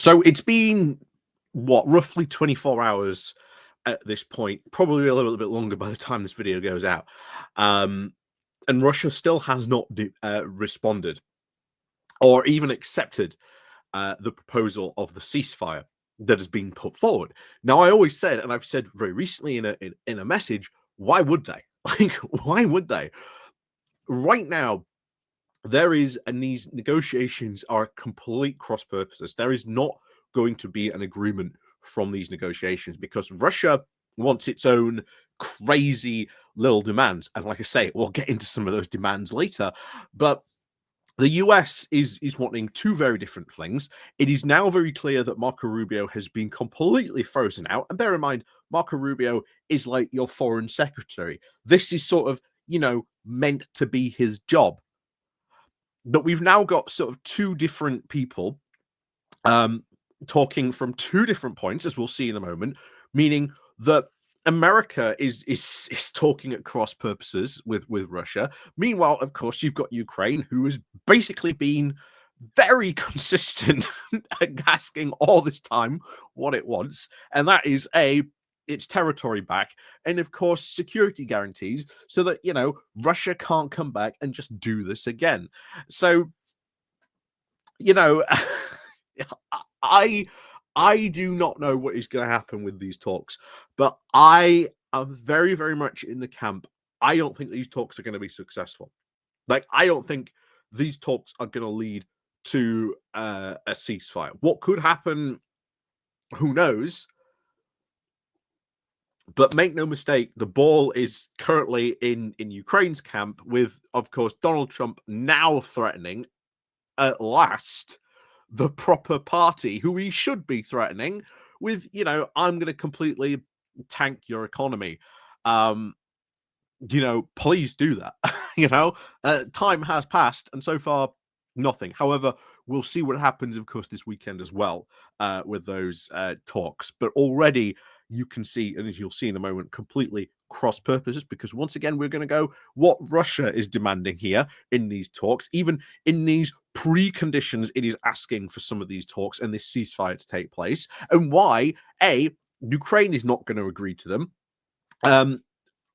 So it's been what, roughly 24 hours at this point, probably a little bit longer by the time this video goes out. Um, and Russia still has not responded or even accepted the proposal of the ceasefire that has been put forward. Now, I always said, and I've said very recently in a message, why would they? Like, why would they? Right now, there is, and these negotiations are complete cross purposes. There is not going to be an agreement from these negotiations because Russia wants its own crazy little demands. And like I say, we'll get into some of those demands later. But the US is wanting two very different things. It is now very clear that Marco Rubio has been completely frozen out. And bear in mind, Marco Rubio is like your foreign secretary. This is sort of, meant to be his job. But we've now got sort of two different people talking from two different points, as we'll see in a moment, meaning that America is talking at cross purposes with Russia. Meanwhile, of course, you've got Ukraine, who has basically been very consistent at asking all this time what it wants, and that is its territory back, and of course security guarantees, so that Russia can't come back and just do this again. So I I do not know what is going to happen with these talks, but I am very, very much in the camp. I don't think these talks are going to be successful. Like, I don't think these talks are going to lead to a ceasefire. What could happen, who knows? But make no mistake, the ball is currently in Ukraine's camp with, of course, Donald Trump now threatening, at last, the proper party who he should be threatening with, I'm going to completely tank your economy. Please do that. Time has passed, and so far, nothing. However, we'll see what happens, of course, this weekend as well with those talks. But already you can see, and as you'll see in a moment, completely cross purposes, because once again, we're going to go what Russia is demanding here in these talks, even in these preconditions it is asking for some of these talks and this ceasefire to take place, and why Ukraine is not going to agree to them.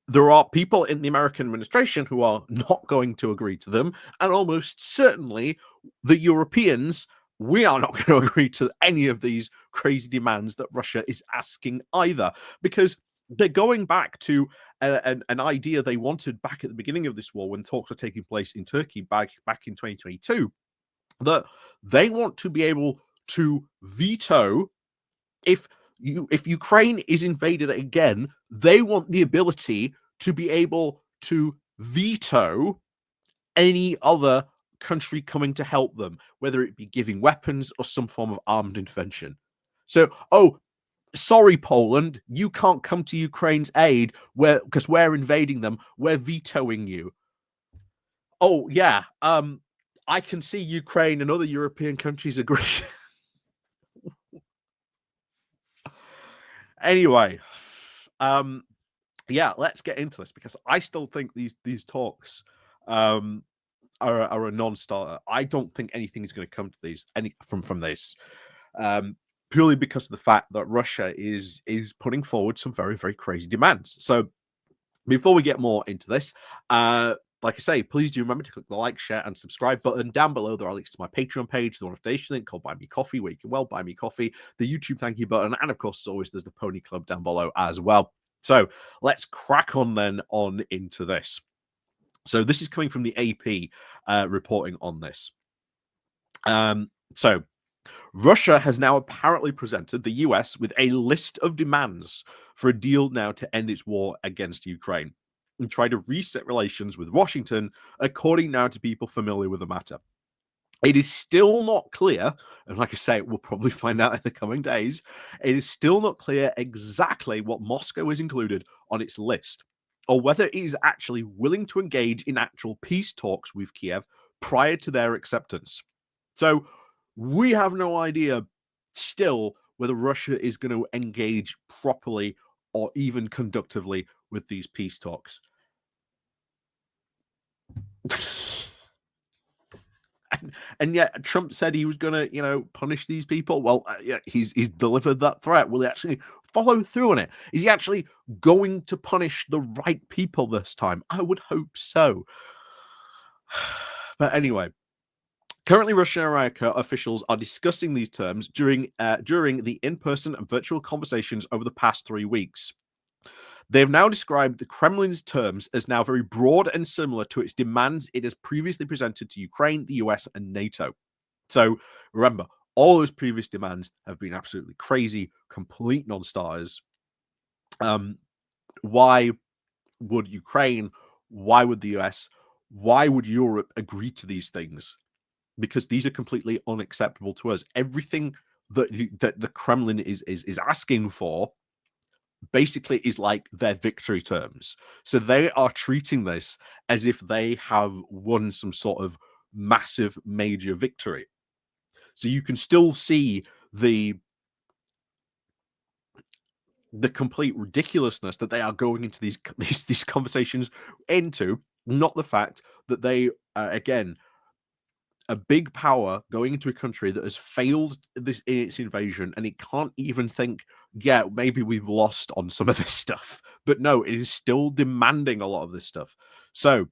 There are people in the American administration who are not going to agree to them, and almost certainly the Europeans, we are not going to agree to any of these crazy demands that Russia is asking either, because they're going back to an idea they wanted back at the beginning of this war when talks were taking place in Turkey back in 2022, that they want to be able to veto if Ukraine is invaded again. They want the ability to be able to veto any other country coming to help them, whether it be giving weapons or some form of armed intervention. So, sorry, Poland, you can't come to Ukraine's aid because we're invading them. We're vetoing you. Oh, yeah. I can see Ukraine and other European countries agree. Anyway, yeah, let's get into this, because I still think these talks are a non-starter. I don't think anything is going to come to these from this, purely because of the fact that Russia is putting forward some very, very crazy demands. So before we get more into this, like I say, please do remember to click the like, share, and subscribe button. Down below, there are links to my Patreon page, the notification link called Buy Me Coffee, where you can buy me coffee, the YouTube thank you button, and of course, as always, there's the Pony Club down below as well. So let's crack on then on into this. So this is coming from the AP reporting on this. So Russia has now apparently presented the US with a list of demands for a deal now to end its war against Ukraine and try to reset relations with Washington, according now to people familiar with the matter. It is still not clear, and like I say, we'll probably find out in the coming days, it is still not clear exactly what Moscow is included on its list, or whether it is actually willing to engage in actual peace talks with Kiev prior to their acceptance. So we have no idea still whether Russia is going to engage properly or even conductively with these peace talks. And yet Trump said he was gonna, punish these people. Well, yeah, he's delivered that threat. Will he actually follow through on it? Is he actually going to punish the right people this time? I would hope so. But anyway, currently, Russia and America officials are discussing these terms during the in-person and virtual conversations over the past 3 weeks. They have now described the Kremlin's terms as now very broad and similar to its demands it has previously presented to Ukraine, the US, and NATO. So remember, all those previous demands have been absolutely crazy, complete non-starters. Why would Ukraine? Why would the US? Why would Europe agree to these things? Because these are completely unacceptable to us. Everything that the Kremlin is asking for basically is like their victory terms. So they are treating this as if they have won some sort of massive major victory. So you can still see the complete ridiculousness that they are going into these conversations into, not the fact that they again, a big power going into a country that has failed this in its invasion, and it can't even think, yeah, maybe we've lost on some of this stuff. But no, it is still demanding a lot of this stuff. So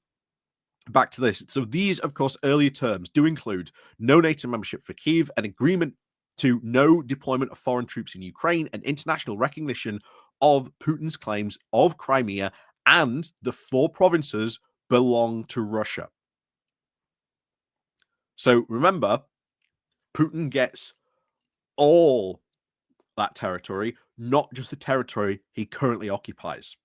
back to this. So these, of course, earlier terms do include no NATO membership for Kyiv, an agreement to no deployment of foreign troops in Ukraine, and international recognition of Putin's claims of Crimea, and the 4 provinces belong to Russia. So remember, Putin gets all that territory, not just the territory he currently occupies.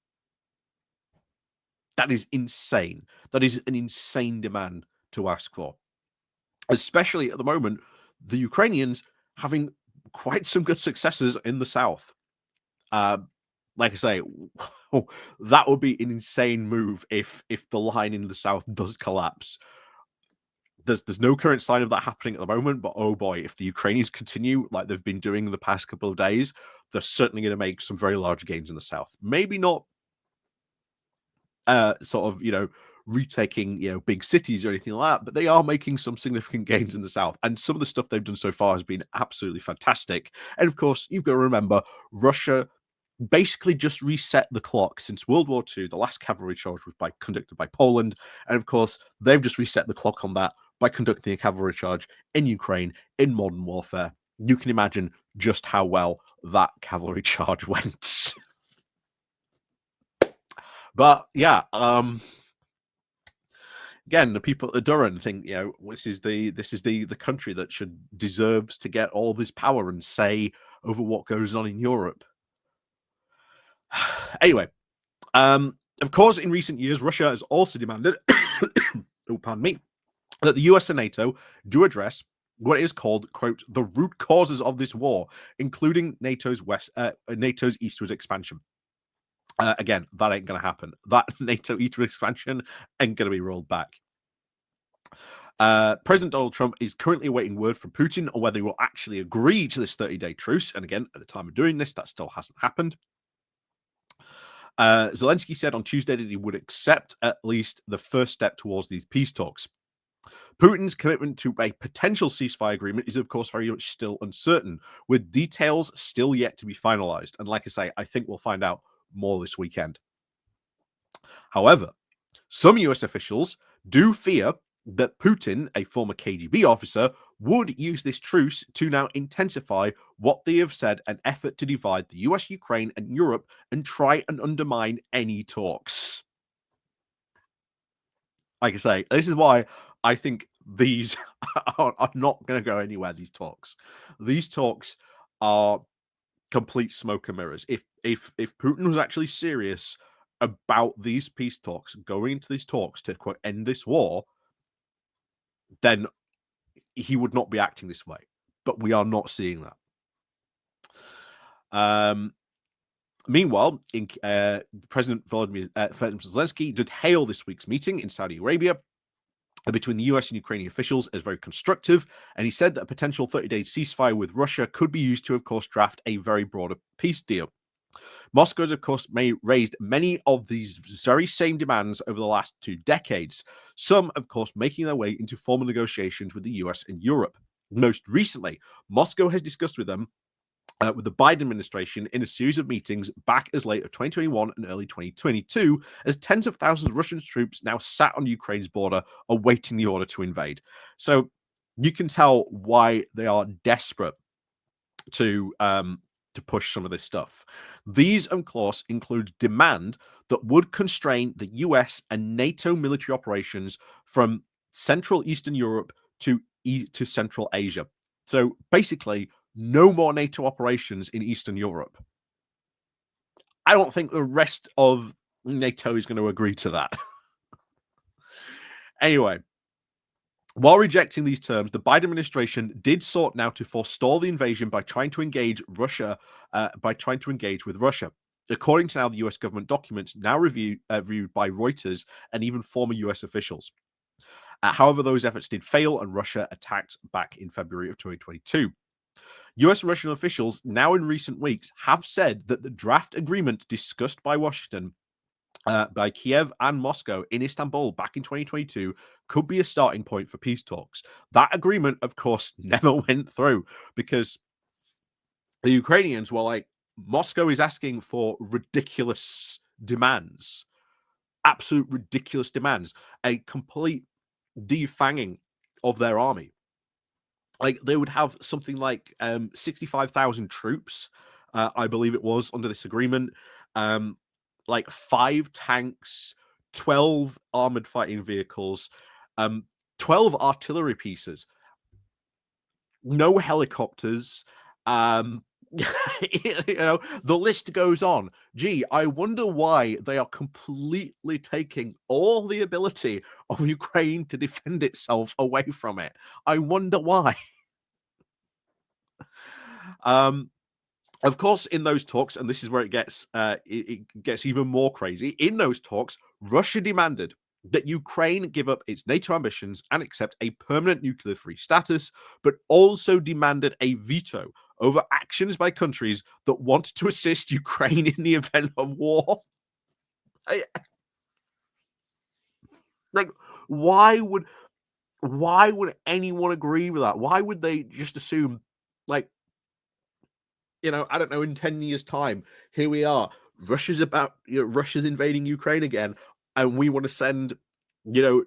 That is insane. That is an insane demand to ask for, especially at the moment, the Ukrainians having quite some good successes in the south. Like I say, that would be an insane move if the line in the south does collapse. There's no current sign of that happening at the moment, but oh boy, if the Ukrainians continue like they've been doing the past couple of days, they're certainly going to make some very large gains in the south. Maybe not sort of, retaking, big cities or anything like that, but they are making some significant gains in the south. And some of the stuff they've done so far has been absolutely fantastic. And of course, you've got to remember, Russia basically just reset the clock since World War II. The last cavalry charge was conducted by Poland. And of course, they've just reset the clock on that by conducting a cavalry charge in Ukraine in modern warfare. You can imagine just how well that cavalry charge went. But yeah, again, the people at the Durham think, this is the country that deserves to get all this power and say over what goes on in Europe. Anyway, of course, in recent years, Russia has also demanded, oh, pardon me, that the US and NATO do address what is called, quote, the root causes of this war, including NATO's eastward expansion. Again, that ain't going to happen. That NATO eastward expansion ain't going to be rolled back. President Donald Trump is currently awaiting word from Putin on whether he will actually agree to this 30-day truce. And again, at the time of doing this, that still hasn't happened. Zelensky said on Tuesday that he would accept at least the first step towards these peace talks. Putin's commitment to a potential ceasefire agreement is, of course, very much still uncertain, with details still yet to be finalized. And like I say, I think we'll find out more this weekend. However, some US officials do fear that Putin, a former KGB officer, would use this truce to now intensify what they have said an effort to divide the US, Ukraine, and Europe and try and undermine any talks. Like I say, this is why I think these are not going to go anywhere, these talks. These talks are complete smoke and mirrors. If Putin was actually serious about these peace talks, going into these talks to, quote, end this war, then he would not be acting this way. But we are not seeing that. Meanwhile, President Volodymyr Zelensky did hail this week's meeting in Saudi Arabia between the US and Ukrainian officials as very constructive, and he said that a potential 30-day ceasefire with Russia could be used to, of course, draft a very broader peace deal. Moscow has, of course, raised many of these very same demands over the last 2 decades, some, of course, making their way into formal negotiations with the US and Europe. Most recently, Moscow has discussed with the Biden administration in a series of meetings back as late of 2021 and early 2022, as tens of thousands of Russian troops now sat on Ukraine's border awaiting the order to invade. So you can tell why they are desperate to push some of this stuff. These, of course, include demand that would constrain the US and NATO military operations from Central Eastern Europe to Central Asia. So basically, no more NATO operations in Eastern Europe. I don't think the rest of NATO is going to agree to that. Anyway, while rejecting these terms, the Biden administration did sought now to forestall the invasion by trying to engage with Russia. According to now the US government documents now reviewed by Reuters and even former US officials. However, those efforts did fail and Russia attacked back in February of 2022. US and Russian officials now in recent weeks have said that the draft agreement discussed by Washington, by Kiev and Moscow in Istanbul back in 2022 could be a starting point for peace talks. That agreement, of course, never went through because the Ukrainians were like, Moscow is asking for ridiculous demands, absolute ridiculous demands, a complete defanging of their army. Like they would have something like 65,000 troops, I believe it was, under this agreement. Like 5 tanks, 12 armored fighting vehicles, 12 artillery pieces, no helicopters. The list goes on. Gee, I wonder why they are completely taking all the ability of Ukraine to defend itself away from it. I wonder why. Of course, in those talks, and this is where it gets even more crazy. In those talks, Russia demanded that Ukraine give up its NATO ambitions and accept a permanent nuclear-free status, but also demanded a veto over actions by countries that wanted to assist Ukraine in the event of war. Like, why would anyone agree with that? Why would they just assume, like, I don't know, in 10 years' time, here we are. Russia's invading Ukraine again, and we want to send,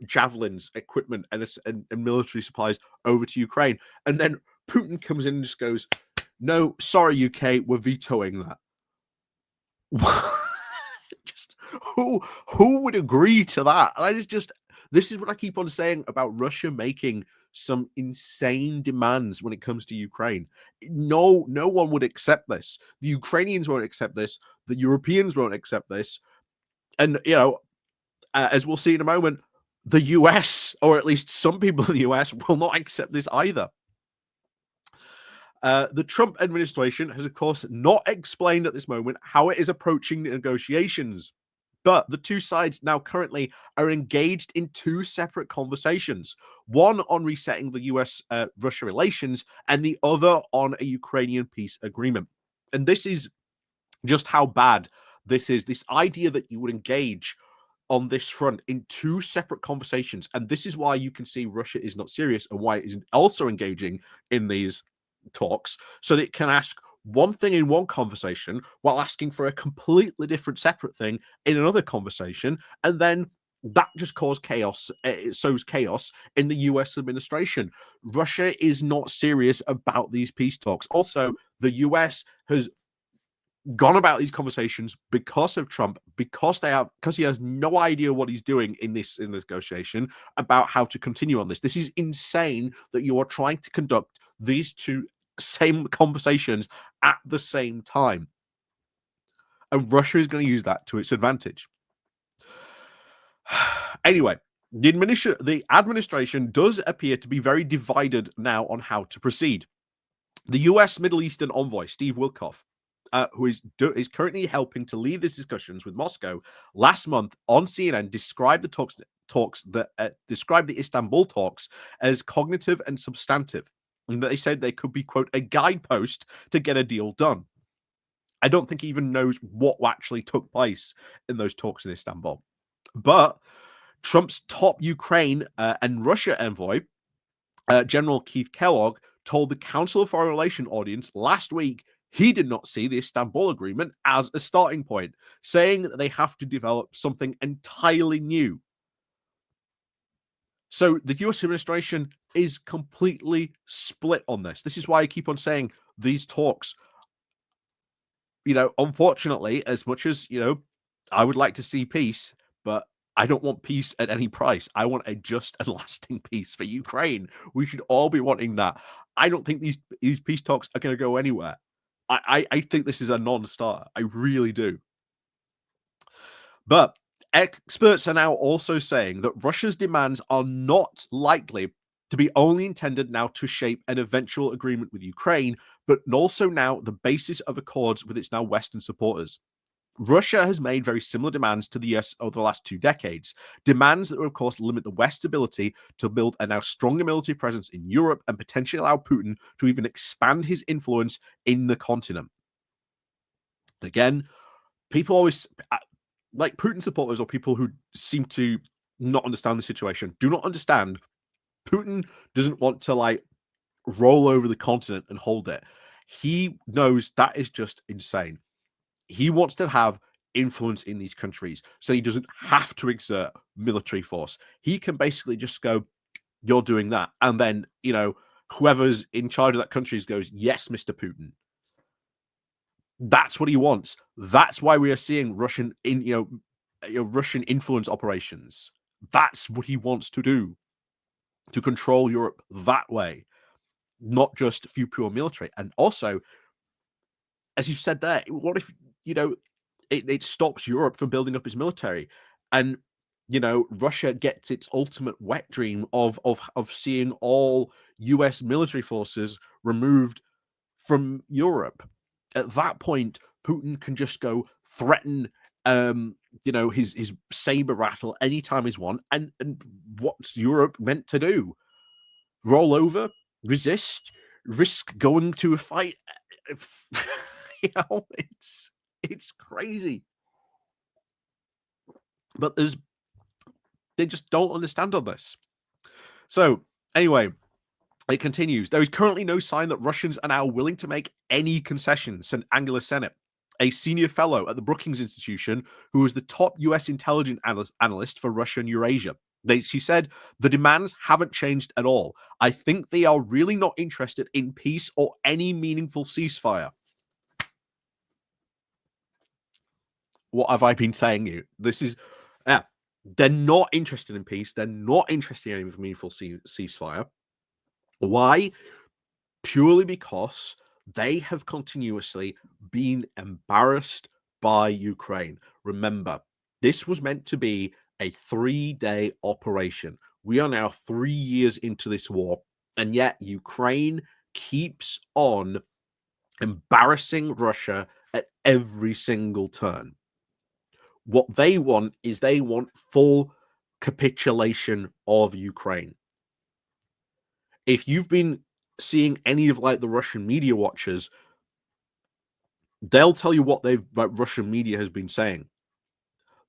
javelins, equipment, and military supplies over to Ukraine. And then Putin comes in and just goes, no, sorry, UK, we're vetoing that. Just who would agree to that? This is what I keep on saying about Russia making some insane demands when it comes to Ukraine. No one would accept this. The Ukrainians won't accept this. The Europeans won't accept this. And as we'll see in a moment, the US, or at least some people in the US, will not accept this either. The Trump administration has, of course, not explained at this moment how it is approaching the negotiations. But the two sides now currently are engaged in 2 separate conversations, one on resetting the US-Russia relations and the other on a Ukrainian peace agreement. And this is just how bad this is. This idea that you would engage on this front in 2 separate conversations. And this is why you can see Russia is not serious and why it is also engaging in these talks, so that it can ask one thing in one conversation while asking for a completely different separate thing in another conversation, and then that just caused chaos. It sows chaos in the US administration. Russia is not serious about these peace talks. Also, the US has gone about these conversations because of Trump, because he has no idea what he's doing in this negotiation about how to continue on this. This is insane that you are trying to conduct these 2 same conversations at the same time. And Russia is going to use that to its advantage. Anyway, the administration does appear to be very divided now on how to proceed. The US Middle Eastern envoy, Steve Witkoff, who is currently helping to lead these discussions with Moscow, last month on CNN described described the Istanbul talks as cognitive and substantive, and they said they could be, quote, a guidepost to get a deal done. I don't think he even knows what actually took place in those talks in Istanbul. But Trump's top Ukraine and Russia envoy, General Keith Kellogg, told the Council of Foreign Relations audience last week he did not see the Istanbul Agreement as a starting point, saying that they have to develop something entirely new. So the US administration is completely split on this. This is why I keep on saying these talks, unfortunately, as much as, I would like to see peace, but I don't want peace at any price. I want a just and lasting peace for Ukraine. We should all be wanting that. I don't think these peace talks are going to go anywhere. I think this is a non-starter. I really do. But experts are now also saying that Russia's demands are not likely to be only intended now to shape an eventual agreement with Ukraine, but also now the basis of accords with its now Western supporters. Russia has made very similar demands to the US over the last 2 decades, demands that will, of course, limit the West's ability to build a now stronger military presence in Europe and potentially allow Putin to even expand his influence in the continent. Again, people always, like Putin supporters or people who seem to not understand the situation, do not understand Putin doesn't want to roll over the continent and hold it. He knows that is just insane. He wants to have influence in these countries so he doesn't have to exert military force. He can basically just go, you're doing that. And then, whoever's in charge of that country goes, yes, Mr. Putin. That's what he wants. That's why we are seeing Russian Russian influence operations. That's what he wants to do, to control Europe that way, not just through pure military. And also, as you said there, what if, it stops Europe from building up its military, and Russia gets its ultimate wet dream of seeing all US military forces removed from Europe. At that point, Putin can just go threaten his saber rattle anytime he's won, and what's Europe meant to do? Roll over, resist, risk going to a fight? It's crazy. But they just don't understand on this. So anyway, it continues. There is currently no sign that Russians are now willing to make any concessions, said Angela Sennett, a senior fellow at the Brookings Institution, who is the top US intelligence analyst for Russia and Eurasia. She said, the demands haven't changed at all. I think they are really not interested in peace or any meaningful ceasefire. What have I been saying you? This is, they're not interested in peace. They're not interested in any meaningful ceasefire. Why? Purely because they have continuously been embarrassed by Ukraine. Remember, this was meant to be a 3-day operation. We are now 3 years into this war, and yet Ukraine keeps on embarrassing Russia at every single turn. What they want is full capitulation of Ukraine. If you've been seeing any of the Russian media watchers, they'll tell you what Russian media has been saying.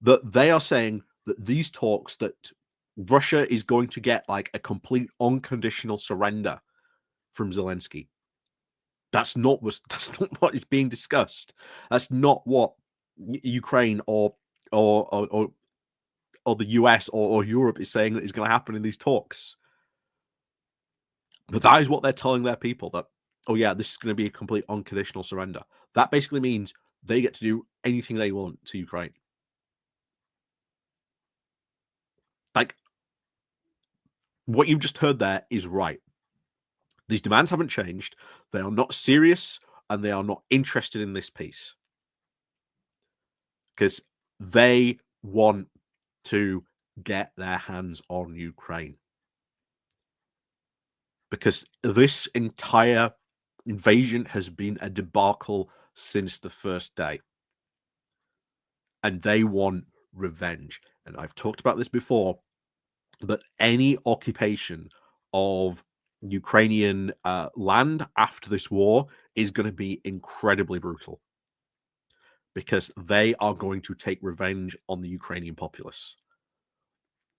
That they are saying that these talks, that Russia is going to get a complete unconditional surrender from Zelensky. That's not what is being discussed. That's not what Ukraine or the US or Europe is saying that is going to happen in these talks. But that is what they're telling their people, that, oh yeah, this is going to be a complete unconditional surrender. That basically means they get to do anything they want to Ukraine. What you've just heard there is right. These demands haven't changed. They are not serious, and they are not interested in this peace. Because they want to get their hands on Ukraine. Because this entire invasion has been a debacle since the first day. And they want revenge. And I've talked about this before, but any occupation of Ukrainian land after this war is going to be incredibly brutal. because they are going to take revenge on the Ukrainian populace.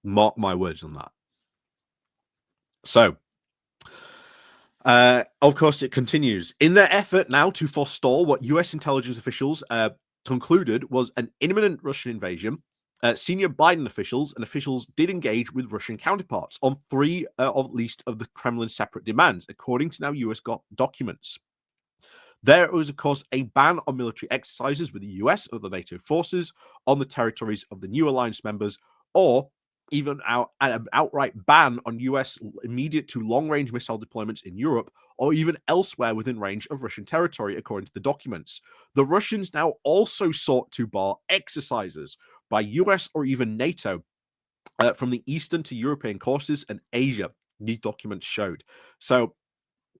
Mark my words on that. So, of course, it continues. In their effort now to forestall what US intelligence officials concluded was an imminent Russian invasion, senior Biden officials and officials did engage with Russian counterparts on three of least of the Kremlin's separate demands, according to now US documents. There was, of course, a ban on military exercises with the US or the NATO forces on the territories of the new alliance members, or even an outright ban on US immediate to long-range missile deployments in Europe, or even elsewhere within range of Russian territory, according to the documents. The Russians now also sought to bar exercises by US or even NATO from the Eastern to European courses and Asia, these documents showed. So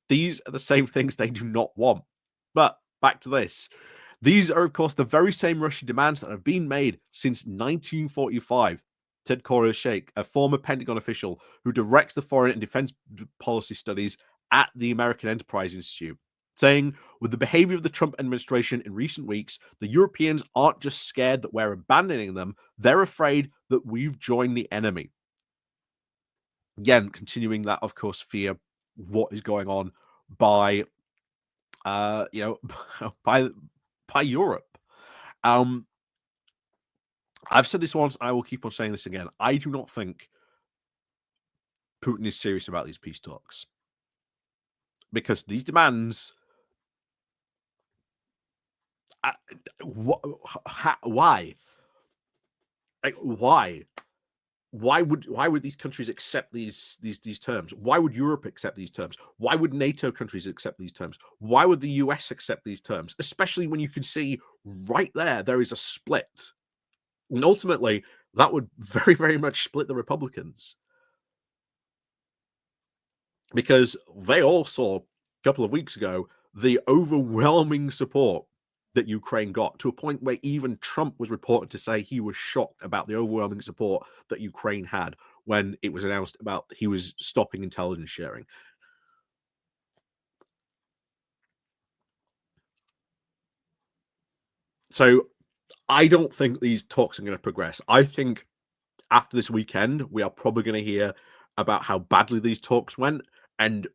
these are the same things they do not want. But back to this. These are, of course, the very same Russian demands that have been made since 1945. Said Korea Sheikh, a former Pentagon official who directs the foreign and defense policy studies at the American Enterprise Institute, saying, with the behavior of the Trump administration in recent weeks, the Europeans aren't just scared that we're abandoning them, they're afraid that we've joined the enemy. Again, continuing that, of course, fear what is going on by by Europe. I've said this once, I will keep on saying this again. I do not think Putin is serious about these peace talks, because these demands. Why? Like, why? Why would these countries accept these terms? Why would Europe accept these terms? Why would NATO countries accept these terms? Why would the US accept these terms? Especially when you can see right there is a split. And ultimately, that would very, very much split the Republicans, because they all saw a couple of weeks ago the overwhelming support that Ukraine got, to a point where even Trump was reported to say he was shocked about the overwhelming support that Ukraine had when it was announced about he was stopping intelligence sharing. So I don't think these talks are going to progress. I think after this weekend, we are probably going to hear about how badly these talks went, and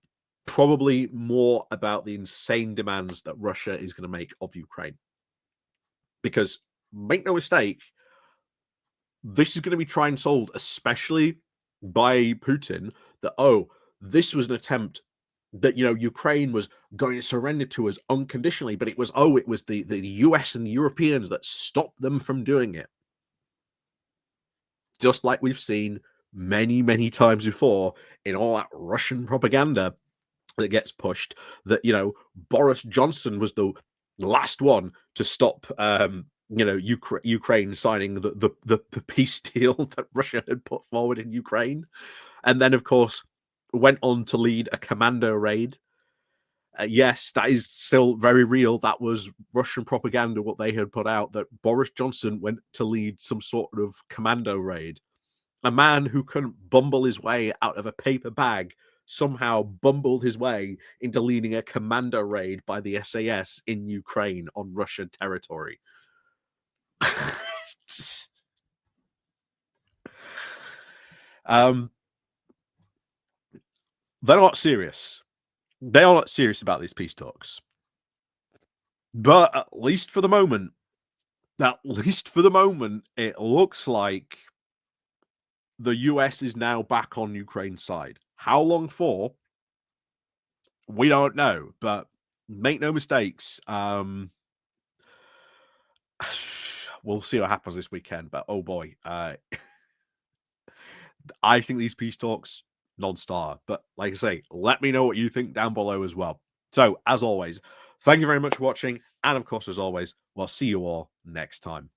probably more about the insane demands that Russia is going to make of Ukraine. Because make no mistake, this is going to be tried and sold, especially by Putin, that, oh, this was an attempt that, Ukraine was going to surrender to us unconditionally, but it was the US and the Europeans that stopped them from doing it. Just like we've seen many, many times before in all that Russian propaganda that gets pushed, that, Boris Johnson was the last one to stop Ukraine signing the peace deal that Russia had put forward in Ukraine, and then, of course, went on to lead a commando raid. Yes, that is still very real. That was Russian propaganda, what they had put out, that Boris Johnson went to lead some sort of commando raid. A man who couldn't bumble his way out of a paper bag somehow bumbled his way into leading a commando raid by the SAS in Ukraine on Russian territory. They're not serious. They are not serious about these peace talks. But at least for the moment, it looks like the US is now back on Ukraine's side. How long for? We don't know, but make no mistakes. We'll see what happens this weekend, but oh boy, I think these peace talks non-star. But like I say, let me know what you think down below as well. So as always, thank you very much for watching, and of course, as always, we'll see you all next time.